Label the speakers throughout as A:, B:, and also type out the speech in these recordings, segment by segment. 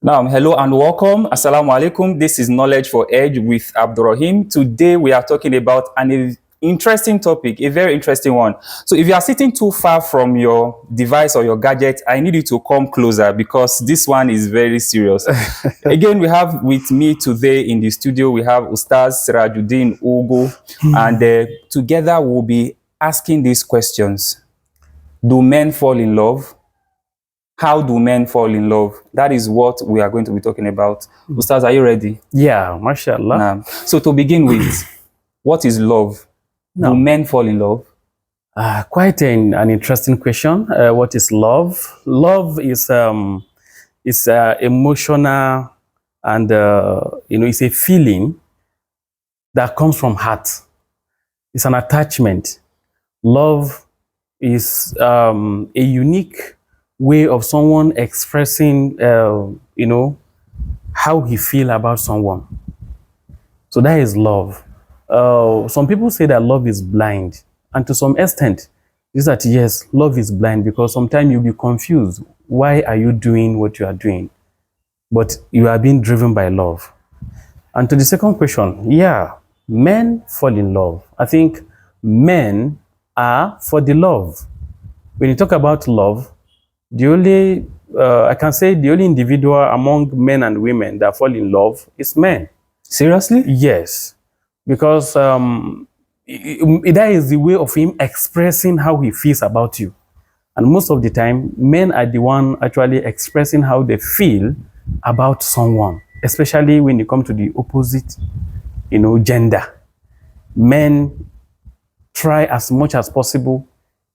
A: Now, hello and welcome. Assalamu alaikum. This is Knowledge for Edge with Abdurrahim. Today, we are talking about an interesting topic, a very interesting one. So, if you are sitting too far from your device or your gadget, I need you to come closer because this one is very serious. Again, we have with me today in the studio, we have Ustaz Sirajuddin Uguw, and together we'll be asking these questions. Do men fall in love? How do men fall in love? That is what we are going to be talking about. Ustaz, are you ready?
B: Yeah, mashallah.
A: So to begin with, what is love? Do men fall in love?
B: Quite an interesting question. What is love? Love is emotional and it's a feeling that comes from heart. It's an attachment. Love is a unique way of someone expressing how he feel about someone. So that is love. Some people say that love is blind, and to some extent is that yes, love is blind because sometimes you'll be confused. Why are you doing what you are doing? But you are being driven by love. And to the second question, yeah, men fall in love. I think men are for the love. When you talk about love, the only I can say the only individual among men and women that fall in love is men.
A: Seriously?
B: Yes, because that is the way of him expressing how he feels about you. And most of the time, men are the one actually expressing how they feel about someone, especially when it comes to the opposite, gender. Men try as much as possible.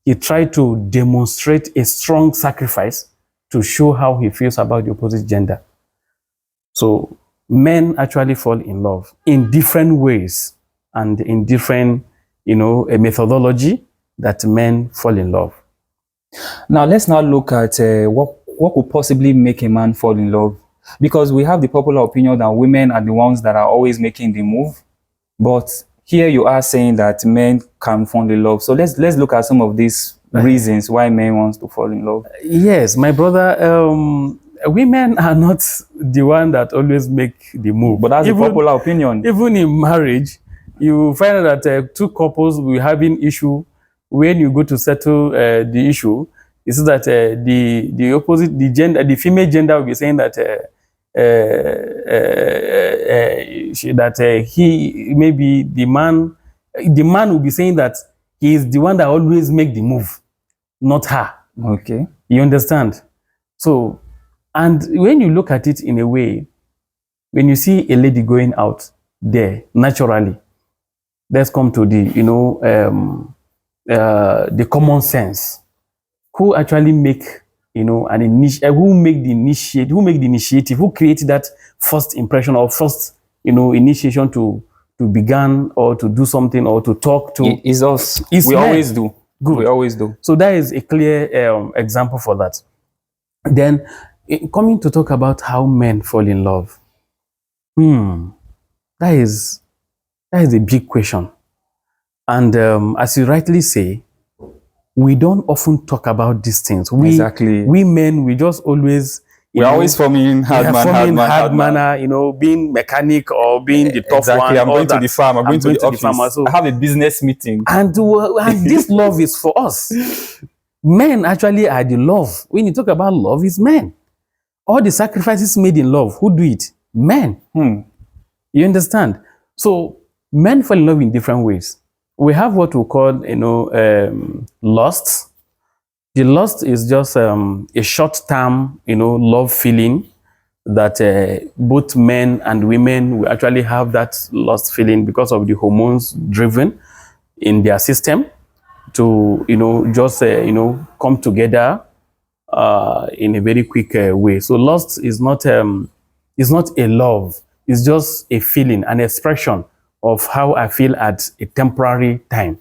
B: He tried to demonstrate a strong sacrifice to show how he feels about the opposite gender. So men actually fall in love in different ways and in different, a methodology that men fall in love.
A: Now, let's now look at what could possibly make a man fall in love. Because we have the popular opinion that women are the ones that are always making the move. But here you are saying that men can fall in love. So let's look at some of these reasons why men want to fall in love.
B: Yes, my brother, women are not the one that always make the move.
A: But that's a popular opinion.
B: Even in marriage, you find out that two couples will having issue. When you go to settle the issue, is that the opposite, the gender, the female gender will be saying that he maybe the man will be saying that he is the one that always make the move, not her.
A: Okay.
B: You understand? So, and when you look at it in a way, when you see a lady going out there naturally, let's come to the the common sense. Who actually make an initiative? Who make the initiative? Who created that first impression or first initiation to begin or to do something or to talk to?
A: It's us.
B: We
A: always do.
B: Good.
A: We always do.
B: So that is a clear example for that. Then coming to talk about how men fall in love. That is a big question. And as you rightly say, we don't often talk about these things.
A: Exactly.
B: We men, we just always...
A: We're always forming hard
B: manner, being mechanic or being the tough one.
A: I'm going to the farm, I'm going to the office.
B: So
A: I have a business meeting.
B: And this love is for us. Men actually are the love. When you talk about love, it's men. All the sacrifices made in love, who do it? Men. You understand? So men fall in love in different ways. We have what we call, lust. The lust is just a short-term, love feeling that both men and women will actually have that lust feeling because of the hormones driven in their system to, just, come together in a very quick way. So lust is not a love. It's just a feeling, an expression of how I feel at a temporary time.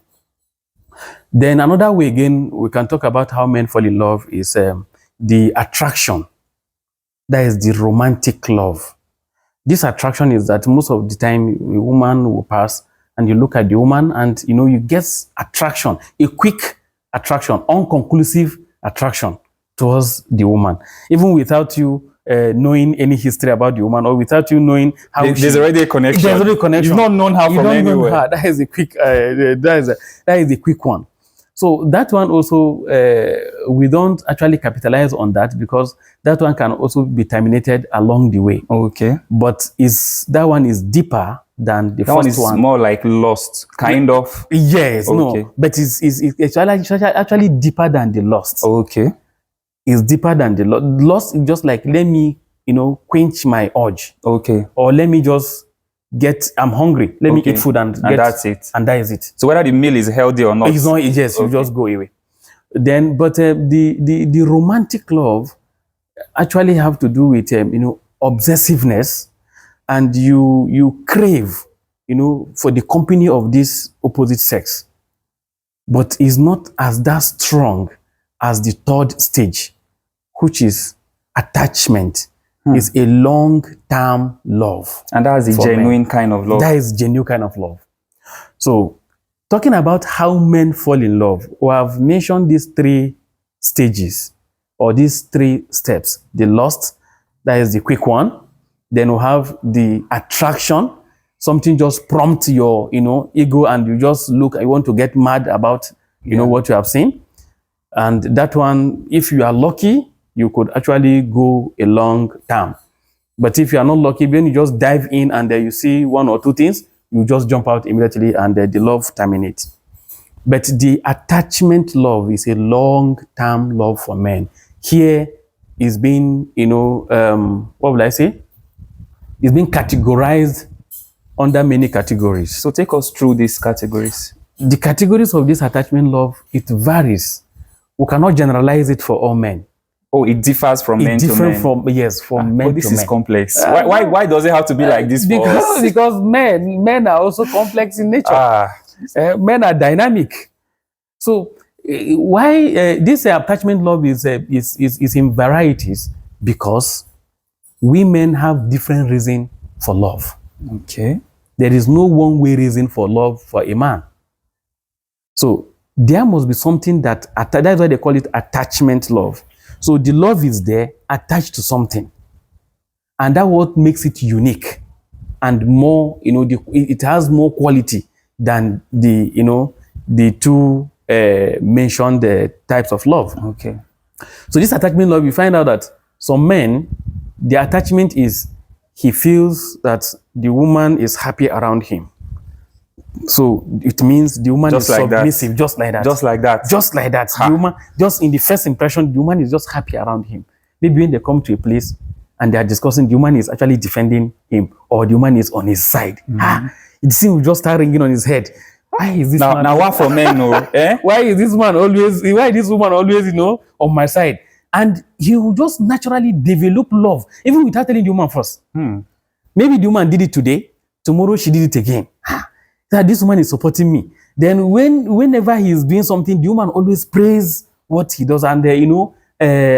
B: Then another way again, we can talk about how men fall in love is the attraction. That is the romantic love. This attraction is that most of the time a woman will pass and you look at the woman and you get attraction, a quick attraction, unconclusive attraction towards the woman. Even without you knowing any history about the woman, or without you knowing how
A: There's already a connection.
B: There's already a connection.
A: You've not known her
B: You
A: from
B: don't know
A: anywhere.
B: her. That is a quick. That is a quick one. So that one also, we don't actually capitalize on that, because that one can also be terminated along the way.
A: Okay.
B: But that one is deeper than the
A: That one
B: first
A: is
B: one.
A: more like lost, kind of.
B: Yes,
A: Okay.
B: no, but it's actually deeper than the lost.
A: Okay.
B: It's deeper than the lost. Lost is just like, let me, quench my urge.
A: Okay.
B: Or let me just I'm hungry. Let me
A: Okay.
B: eat food and
A: that's it.
B: And that is it.
A: So whether the meal is healthy or not.
B: It's not, yes, you just go away. Then, but the romantic love actually have to do with, obsessiveness, and you crave, for the company of this opposite sex. But it's not as that strong as the third stage, which is attachment. Is a long-term love.
A: And that's a genuine kind of love.
B: That is genuine kind of love. So, talking about how men fall in love, we have mentioned these 3 stages, or these 3 steps. The lust, that is the quick one. Then we have the attraction. Something just prompts your, ego, and you just look, I want to get mad about, what you have seen. And that one, if you are lucky, you could actually go a long term. But if you are not lucky, then you just dive in and you see 1 or 2 things, you just jump out immediately, and the love terminates. But the attachment love is a long-term love for men. Here is being, what will I say? It's being categorized under many categories.
A: So take us through these categories.
B: The categories of this attachment love, it varies. We cannot generalize it for all men.
A: Oh, it differs from men to men.
B: From men to men.
A: But this is complex. Why does it have to be like this for us?
B: Because men are also complex in nature. Men are dynamic. So why this attachment love is in varieties? Because women have different reason for love.
A: Okay.
B: There is no one-way reason for love for a man. So there must be something that's why they call it attachment love. So the love is there, attached to something. And that's what makes it unique. And more, it has more quality than the 2 mentioned types of love.
A: Okay.
B: So this attachment love, you find out that some men, the attachment is, he feels that the woman is happy around him. So it means the woman is submissive, just like that.
A: Just like that.
B: Just like that. The woman, just in the first impression, the woman is just happy around him. Maybe when they come to a place and they are discussing, the woman is actually defending him, or the woman is on his side. It seems we just start ringing on his head. Why is this man?
A: Now what for men?
B: Why is this man always? Why is this woman always, on my side? And he will just naturally develop love, even without telling the woman first. Maybe the woman did it today, tomorrow she did it again. That this woman is supporting me. Then whenever he is doing something, the woman always praise what he does, and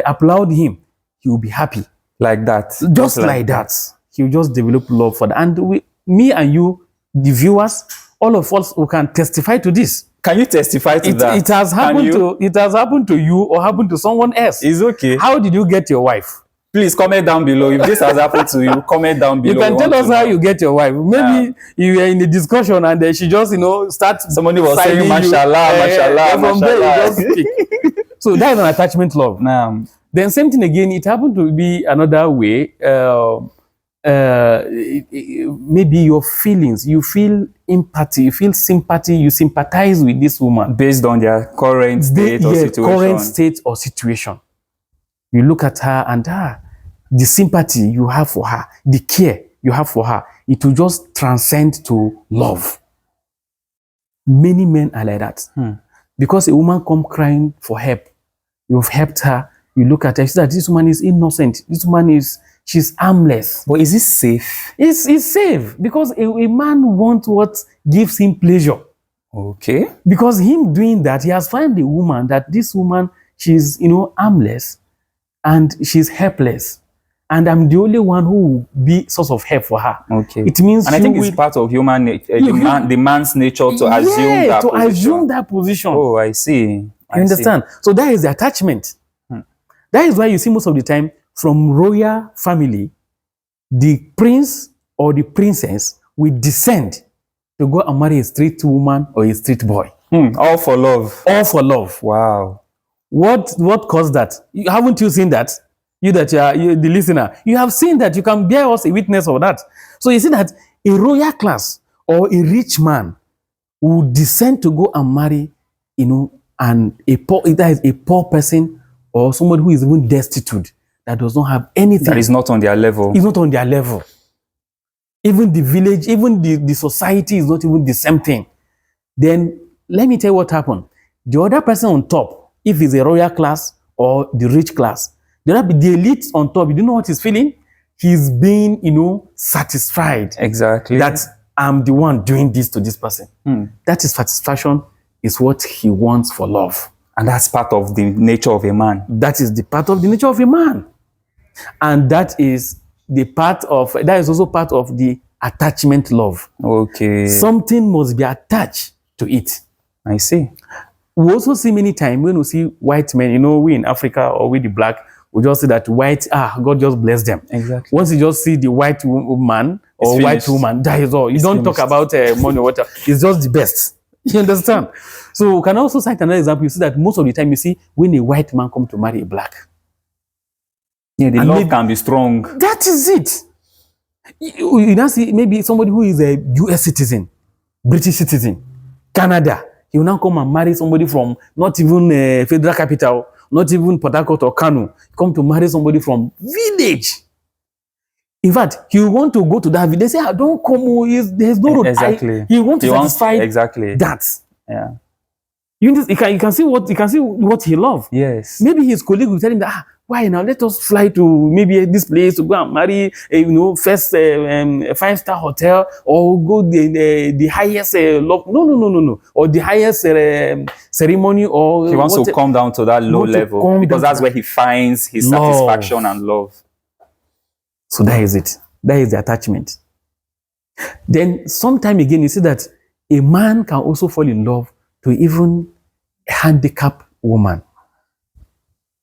B: applaud him. He will be happy.
A: Like that.
B: Just like that. He will just develop love for that. And me and you, the viewers, all of us who can testify to this.
A: Can you testify to that?
B: It has happened to you or happened to someone else.
A: It's okay.
B: How did you get your wife?
A: Please comment down below. If this has happened to you, comment down below.
B: You can tell us how you get your wife. Maybe you were in a discussion and then she just,
A: somebody was saying, mashallah, mashallah,
B: from
A: mashallah.
B: there you just speak. So that is an attachment love. Then same thing again, it happened to be another way. Maybe your feelings, you feel empathy, you feel sympathy, you sympathize with this woman.
A: Based on their current state or situation.
B: Current state or situation. You look at her and the sympathy you have for her, the care you have for her, it will just transcend to love. Many men are like that. Because a woman come crying for help, you've helped her, you look at her, you see that this woman is innocent, this woman she's harmless.
A: But is it safe?
B: It's safe, because a man wants what gives him pleasure.
A: Okay.
B: Because him doing that, he has found a woman that this woman, she's, harmless and she's helpless. And I'm the only one who will be source of help for her.
A: Okay.
B: It means,
A: and I think it's part of human nature, the man's nature to assume that position.
B: Assume that position.
A: Oh, I see.
B: You understand? So that is the attachment. That is why you see most of the time from royal family, the prince or the princess will descend to go and marry a street woman or a street boy.
A: All for love.
B: All for love.
A: Wow.
B: What caused that? Haven't you seen that? You that you the listener, you have seen that. You can bear us a witness of that. So you see that a royal class or a rich man will descend to go and marry, and either is a poor person or somebody who is even destitute, that does not have anything.
A: That is not on their level.
B: It's not on their level. Even the village, even the society is not even the same thing. Then let me tell you what happened. The other person on top, if it's a royal class or the rich class, the elite on top, you know what he's feeling? He's being, satisfied.
A: Exactly.
B: That I'm the one doing this to this person. That is satisfaction, is what he wants for love.
A: And that's part of the nature of a man.
B: That is the part of the nature of a man. And that is also part of the attachment love.
A: Okay.
B: Something must be attached to it.
A: I see.
B: We also see many times when we see white men, we in Africa or we the black, we just see that white, God just bless them.
A: Exactly.
B: Once you just see the white man or white woman, that is all. You don't talk about money or water. It's just the best. You understand? So we can also cite another example. You see that most of the time you see when a white man come to marry a black.
A: Yeah, the love can be strong.
B: That is it. You now see maybe somebody who is a US citizen, British citizen, Canada. He will now come and marry somebody from not even federal capital, not even Port Harcourt or Kano. Come to marry somebody from village. In fact, he will want to go to that village. They say, don't come. There's no road.
A: Exactly.
B: He wants to satisfy
A: exactly
B: that.
A: Yeah.
B: You can see what he loves.
A: Yes.
B: Maybe his colleague will tell him that, why now? Let us fly to maybe this place to go and marry, first 5-star hotel, or go the highest love. No. Or the highest ceremony, or
A: he wants to come down to that low level because that's where he finds his satisfaction and love.
B: So that is it. That is the attachment. Then sometime again, you see that a man can also fall in love to even a handicapped woman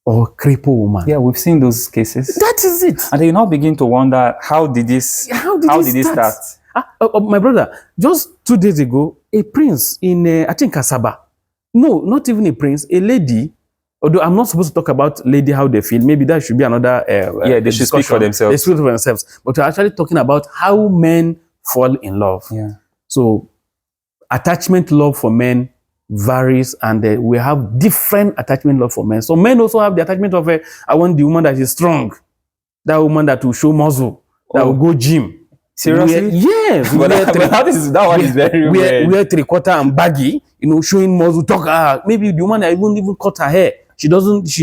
B: or crippled woman.
A: Yeah, we've seen those cases.
B: That is it.
A: And you now begin to wonder, how did it start?
B: My brother, just 2 days ago, a prince in, I think, Kasaba. No, not even a prince, a lady. Although I'm not supposed to talk about lady, how they feel. Maybe that should be another
A: they should speak for themselves.
B: They speak for themselves. But we're actually talking about how men fall in love.
A: Yeah.
B: So attachment love for men varies, and we have different attachment love for men. So men also have the attachment of I want the woman that is strong, that woman that will show muscle, that will go gym.
A: Seriously?
B: Yes.
A: That one is very weird.
B: Wear 3/4 and baggy, showing muscle. Talk. Maybe the woman that even cut her hair. She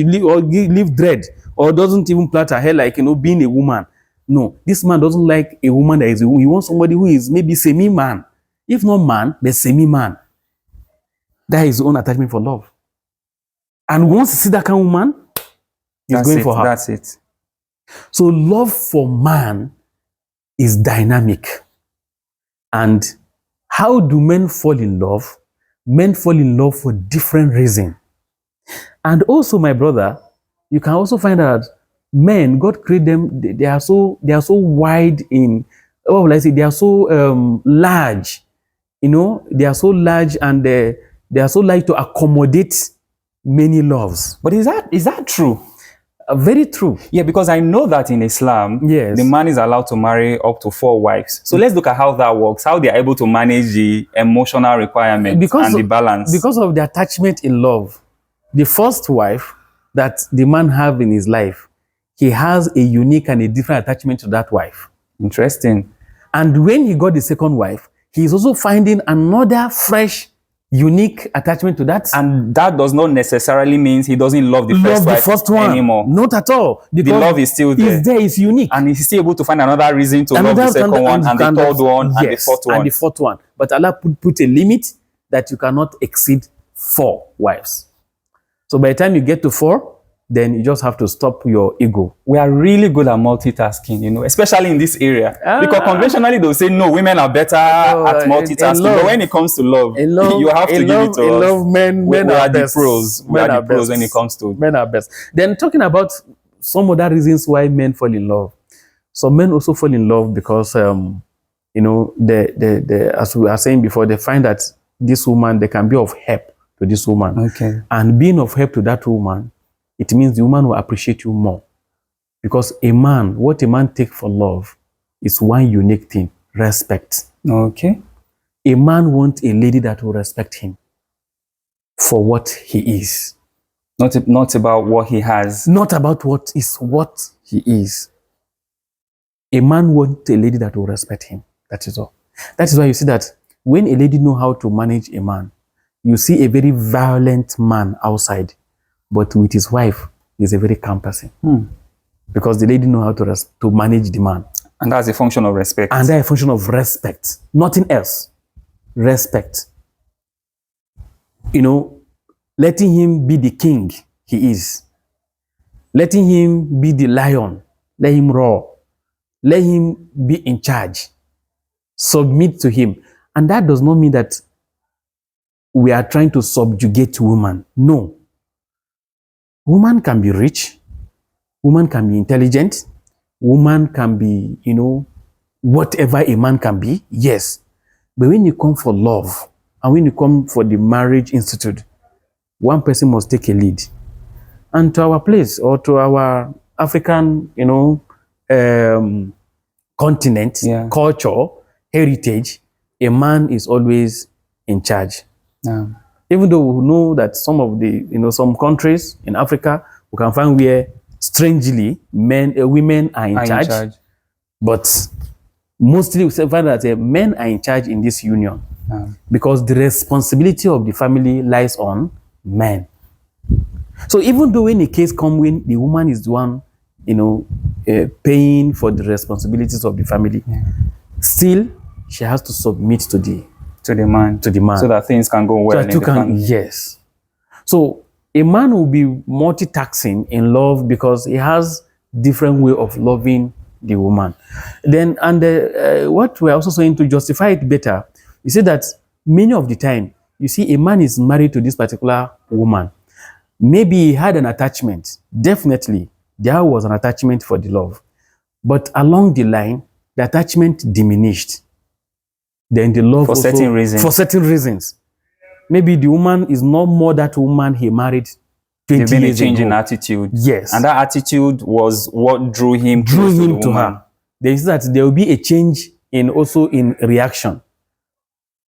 B: leave dread, or doesn't even plait her hair like being a woman. No, this man doesn't like a woman that is. He wants somebody who is maybe semi-man, if not man, but semi-man. That is his own attachment for love. And once you see that kind of woman, he's going for her.
A: That's it.
B: So love for man is dynamic. And how do men fall in love? Men fall in love for different reasons. And also, my brother, you can also find out men, God created them, they are so wide in, what will I say, they are so large. They are so large, and they are so like to accommodate many loves.
A: But is that true?
B: Very true.
A: Yeah, because I know that in Islam,
B: yes,
A: the man is allowed to marry up to 4 wives. So let's look at how that works, how they are able to manage the emotional requirements and the balance.
B: Because of the attachment in love, the first wife that the man have in his life, he has a unique and a different attachment to that wife.
A: Interesting.
B: And when he got the second wife, he is also finding another fresh, unique attachment to that.
A: And that does not necessarily mean he doesn't love the first wife anymore.
B: Not at all.
A: The love is still there.
B: It's there, it's unique.
A: And he's still able to find another reason to love the second one, and the third one, and the fourth one.
B: And the fourth one. But Allah put a limit that you cannot exceed 4 wives. So by the time you get to 4, then you just have to stop your ego.
A: We are really good at multitasking, especially in this area. Because conventionally they'll say, no, women are better at multitasking. But when it comes to love, you have to give it to us.
B: Men
A: we
B: are
A: the pros. We are the pros when it comes to.
B: Men are best. Then talking about some other reasons why men fall in love. Some men also fall in love because, as we are saying before, they find that this woman, they can be of help to this woman.
A: Okay.
B: And being of help to that woman, it means the woman will appreciate you more. Because what a man takes for love is one unique thing: respect.
A: Okay.
B: A man wants a lady that will respect him for what he is.
A: Not about what he has.
B: Not about what he is. A man wants a lady that will respect him. That is all. That is why you see that when a lady knows how to manage a man, you see a very violent man outside, but with his wife, he's a very calm person. Because the lady knows how to manage the man.
A: And that's a function of respect.
B: And that's a function of respect. Nothing else. Respect. Letting him be the king he is. Letting him be the lion. Let him roar. Let him be in charge. Submit to him. And that does not mean that we are trying to subjugate woman. No. Woman can be rich. Woman can be intelligent. Woman can be, whatever a man can be. Yes. But when you come for love, and when you come for the marriage institute, one person must take a lead. And to our place, or to our African, continent, culture, heritage, a man is always in charge. Even though we know that some of the, some countries in Africa, we can find where, strangely, women are in charge. But mostly we find that men are in charge in this union. Because the responsibility of the family lies on men. So even though when a case comes when the woman is the one, paying for the responsibilities of the family, still she has to submit to the man.
A: So that things can go well in the family.
B: Yes. So a man will be multitasking in love because he has different way of loving the woman. Then, and what we're also saying to justify it better, you see that many of the time, you see a man is married to this particular woman. Maybe he had an attachment. Definitely, there was an attachment for the love. But along the line, the attachment diminished. Then the love
A: for certain reasons.
B: Maybe the woman is no more that woman he married 20
A: There's been
B: years
A: a change
B: ago.
A: in attitude.
B: Yes.
A: And that attitude was what drew him to
B: her. There is that there will be a change in reaction.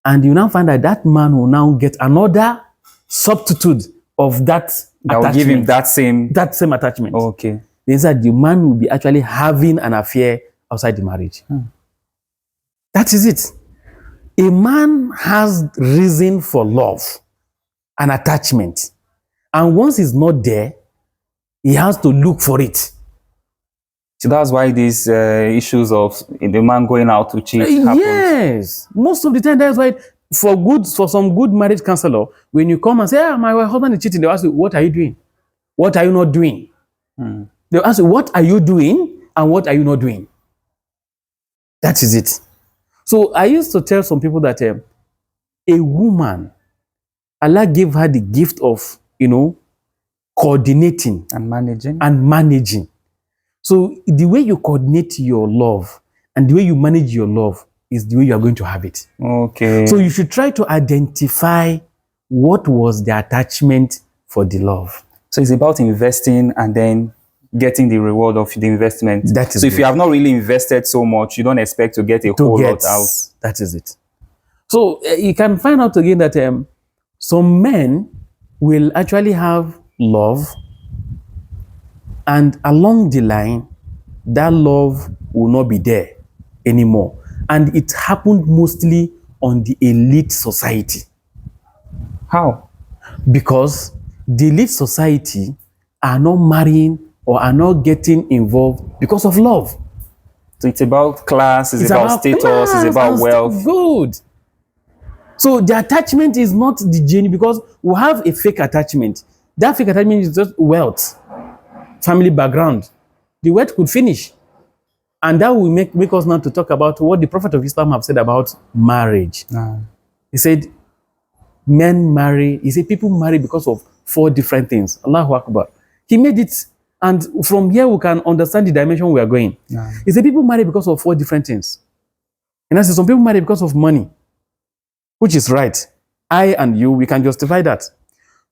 B: And you now find that man will now get another substitute of that
A: will give him that same
B: attachment.
A: Okay.
B: There is that the man will be actually having an affair outside the marriage. That is it. A man has reason for love and attachment. And once it's not there, he has to look for it.
A: So that's why these issues of the man going out to cheat happens.
B: Yes. Most of the time, that's why for some good marriage counselor, when you come and say, my husband is cheating, they ask you, what are you doing? What are you not doing? They'll ask you, what are you doing and what are you not doing? That is it. So I used to tell some people that a woman, Allah gave her the gift of, coordinating
A: and
B: managing. So the way you coordinate your love and the way you manage your love is the way you are going to have it.
A: Okay.
B: So you should try to identify what was the attachment for the love.
A: So it's about investing and then getting the reward of the investment.
B: That is
A: so if you have not really invested so much, you don't expect to get a whole lot out.
B: That is it. So you can find out again that some men will actually have love, and along the line, that love will not be there anymore. And it happened mostly on the elite society.
A: How?
B: Because the elite society are not marrying or are not getting involved because of love.
A: So it's about class, it's about status, it's about wealth.
B: Good. So the attachment is not the genuine, because we have a fake attachment. That fake attachment is just wealth, family background. The wealth could finish. And that will make us now to talk about what the Prophet of Islam have said about marriage. He said, men marry, he said people marry because of 4 different things. Allahu Akbar. He made it And from here, we can understand the dimension we are going.
A: Yeah.
B: It's the people marry because of 4 different things. And I say some people marry because of money, which is right. I and you, we can justify that.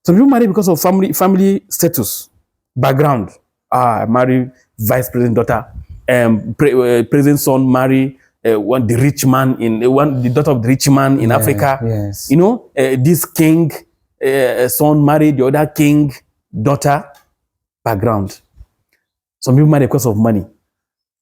B: Some people marry because of family status, background. I marry vice president daughter, president son marry the rich man the daughter of the rich man in Africa.
A: Yes.
B: You know, this king son marry the other king daughter. Background. Some people marry because of money.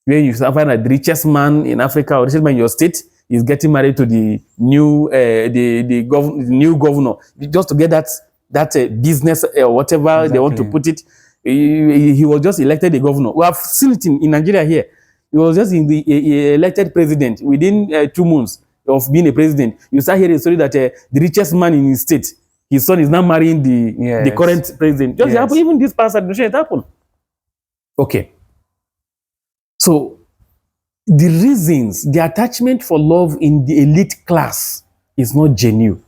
B: Where you find that the richest man in Africa or the richest man in your state is getting married to the new new governor just to get that business or whatever
A: Exactly.
B: they want to put it. He was just elected the governor. We have seen it in Nigeria here. He was just elected president within 2 months of being a president. You start hearing a story that the richest man in his state, his son is now marrying the current president. Just happen, even this past administration, it happened. Okay. So the reasons, the attachment for love in the elite class is not genuine.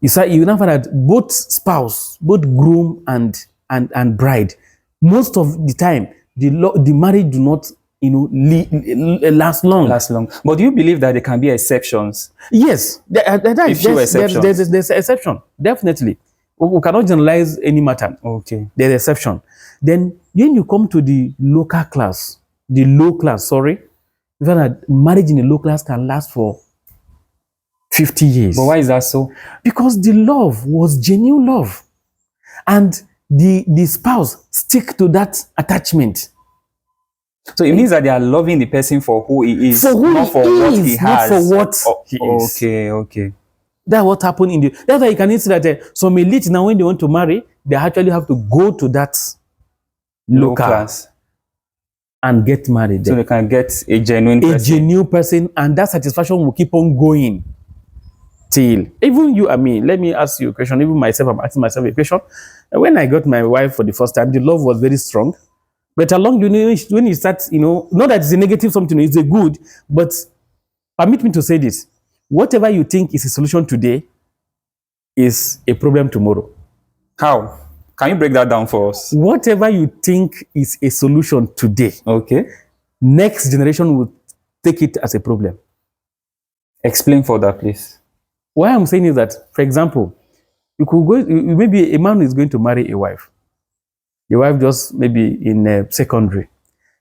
B: You now find that both spouse, both groom and bride, most of the time, the marriage do not, last long.
A: But do you believe that there can be exceptions?
B: Yes, there's exception, definitely. We cannot generalize any matter.
A: Okay.
B: There's exception. Then when you come to the local class, the low class, you find that marriage in the low class can last for 50 years.
A: But why is that so?
B: Because the love was genuine love. And the spouse stick to that attachment.
A: So it means that they are loving the person for who he is,
B: not
A: for what he has.
B: Not for what he is.
A: Okay.
B: That's what happened in the... That's why you can see that some elite now, when they want to marry, they actually have to go to that low class and get married.
A: So they can get a genuine person.
B: A genuine person, and that satisfaction will keep on going till... Even you and me, let me ask you a question. Even myself, I'm asking myself a question. When I got my wife for the first time, the love was very strong. But along the way, when you start, not that it's a negative something, it's a good, but permit me to say this. Whatever you think is a solution today is a problem tomorrow.
A: How? Can you break that down for us?
B: Whatever you think is a solution today,
A: okay,
B: next generation will take it as a problem.
A: Explain further, please.
B: What I'm saying is that, for example, you could go, maybe a man is going to marry a wife. The wife just maybe in secondary.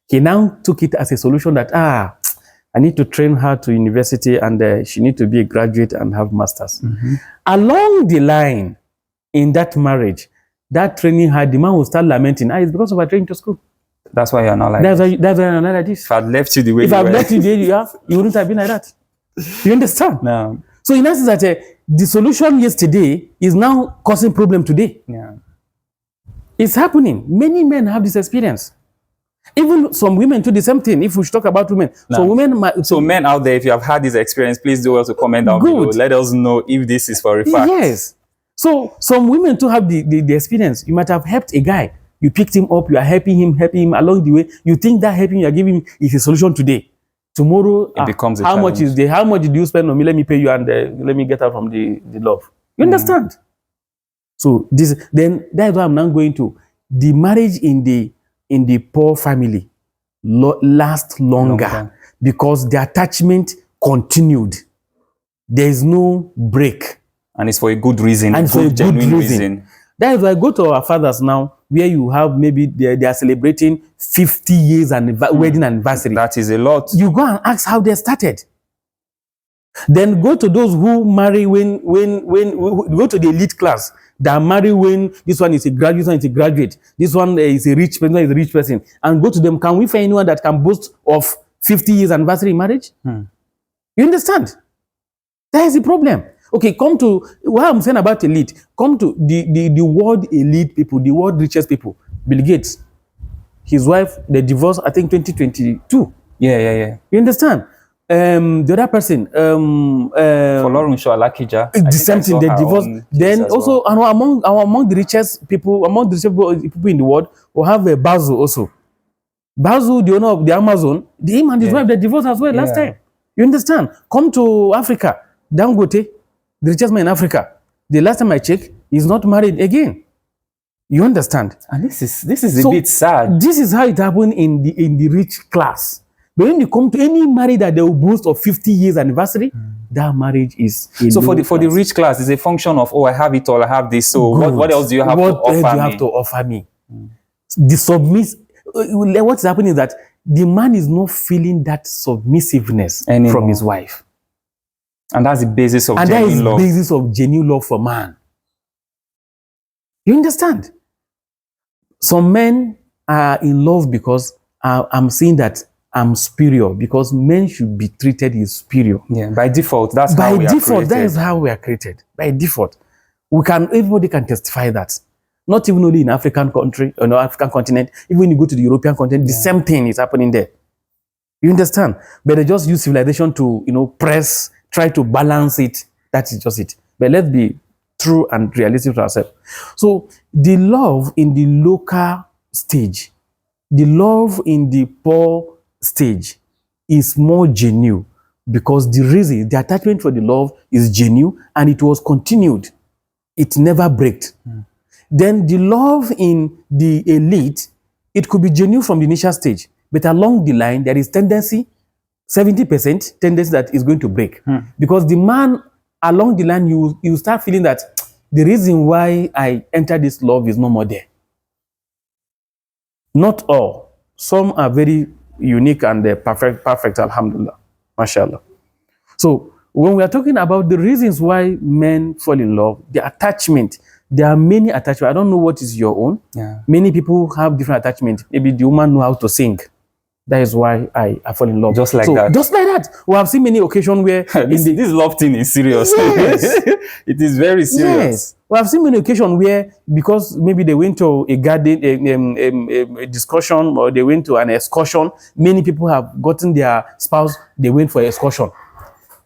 B: He now took it as a solution that, I need to train her to university and she need to be a graduate and have masters.
A: Mm-hmm.
B: Along the line, in that marriage, that training her, the man will start lamenting, it's because of her training to school.
A: That's why you're not like
B: that's why you're not like this.
A: If I'd left you the way
B: if I'd left you the way you are, you wouldn't have been like that. You understand?
A: No.
B: So in essence, that the solution yesterday is now causing problem today.
A: Yeah.
B: It's happening. Many men have this experience. Even some women do the same thing. If we should talk about women,
A: so men out there, if you have had this experience, please do also comment down below. Let us know if this is for a fact.
B: Yes. So some women too have the experience. You might have helped a guy. You picked him up. You are helping him along the way. You think that helping you are giving him is a solution today. Tomorrow,
A: it becomes a
B: how
A: challenge.
B: How much do you spend on me? Let me pay you and let me get out from the love. You understand? So then that's why I'm now going to the marriage in the poor family last longer because the attachment continued. There is no break.
A: And it's for a good reason.
B: And for a genuine reason. That is why I go to our fathers now, where you have maybe they are celebrating 50 years and wedding anniversary.
A: That is a lot.
B: You go and ask how they started. Then go to those who marry when go to the elite class. That marry when this one is a graduate, this one is a graduate, this one is a rich person, is a rich person, and go to them. Can we find anyone that can boast of 50 years anniversary marriage? You understand? That is the problem. Okay, come to what I'm saying about elite. Come to the world elite people, the world richest people. Bill Gates, his wife, they divorced, I think 2022.
A: Yeah.
B: You understand? The other person,
A: for Lauren Alakija,
B: the same thing. They divorced. Then also, among the richest people, people in the world, we have Bazu also. Bazu, the owner of the Amazon, him and his wife, they divorced as well last time. You understand? Come to Africa, Dangote, the richest man in Africa. The last time I checked, he's not married again. You understand?
A: And this is a
B: So,
A: bit sad.
B: This is how it happened in the rich class. But when you come to any marriage that they will boast of 50 years anniversary, that marriage is
A: So for the rich class, it's a function of, oh, I have it all, I have this. So what else do you have to offer me?
B: What do you have to offer me? The submiss. What's happening is that the man is not feeling that submissiveness
A: Anymore.
B: from his wife.
A: And that's the basis of
B: And that is
A: genuine love.
B: the basis of genuine love for man. You understand? Some men are in love because I'm saying that I'm superior, because men should be treated as superior.
A: Yeah, by default, that's
B: by
A: how we
B: default,
A: are created.
B: that is how we are created. By default, everybody can testify that. Not even only in African country or no African continent. Even when you go to the European continent, the same thing is happening there. You understand? But they just use civilization to, try to balance it. That is just it. But let's be true and realistic to ourselves. So the love in the local stage, the love in the poor stage is more genuine, because the attachment for the love is genuine and it was continued. It never breaks. Then the love in the elite, it could be genuine from the initial stage, but along the line, there is 70% tendency that is going to break. Because the man, along the line, you start feeling that the reason why I entered this love is no more there. Not all. Some are very unique and perfect, alhamdulillah, mashallah. So when we are talking about the reasons why men fall in love, the attachment, there are many attachments. I don't know what is your own.
A: Yeah.
B: Many people have different attachments. Maybe the woman know how to sing. That is why I fall in love.
A: Just like that.
B: Just like that. We have seen many occasions where
A: this love thing is serious.
B: Yes.
A: It is very serious.
B: Yes. We have seen many occasions where, because maybe they went to a garden, a discussion, or they went to an excursion, many people have gotten their spouse, they went for excursion.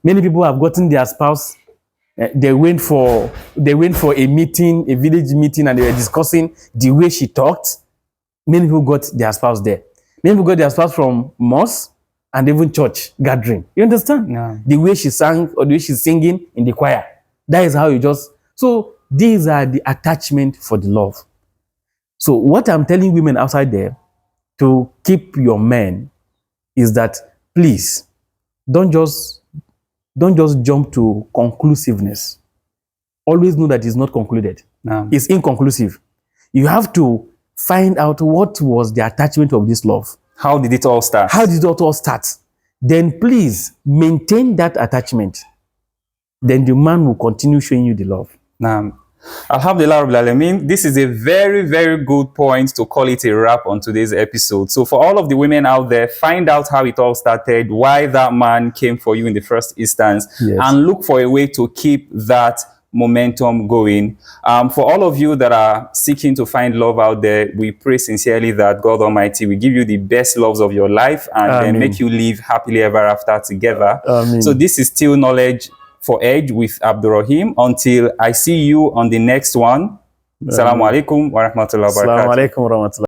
B: Many people have gotten their spouse, they went for a meeting, a village meeting, and they were discussing the way she talked. Many people got their spouse there. Many people got their spouse from mosque and even church gathering. You understand?
A: Yeah.
B: The way she sang or the way she's singing in the choir. That is how you just... So these are the attachment for the love. So what I'm telling women outside there to keep your men is that, please, don't just jump to conclusiveness. Always know that it's not concluded.
A: No.
B: It's inconclusive. You have to find out what was the attachment of this love.
A: How did it all start?
B: How did it all start? Then please maintain that attachment. Then the man will continue showing you the love.
A: Now, Alhamdulillah Rabbil Alameen, this is a very, very good point to call it a wrap on today's episode. So for all of the women out there, find out how it all started, why that man came for you in the first instance,
B: Yes.
A: and look for a way to keep that momentum going. For all of you that are seeking to find love out there, we pray sincerely that God Almighty will give you the best loves of your life and then make you live happily ever after together. So this is still Knowledge for Edge with Abdurrahim. Until I see you on the next one. Assalamu alaikum wa rahmatullahi wa barakatuh.
B: Assalamu alaikum wa rahmatullahi.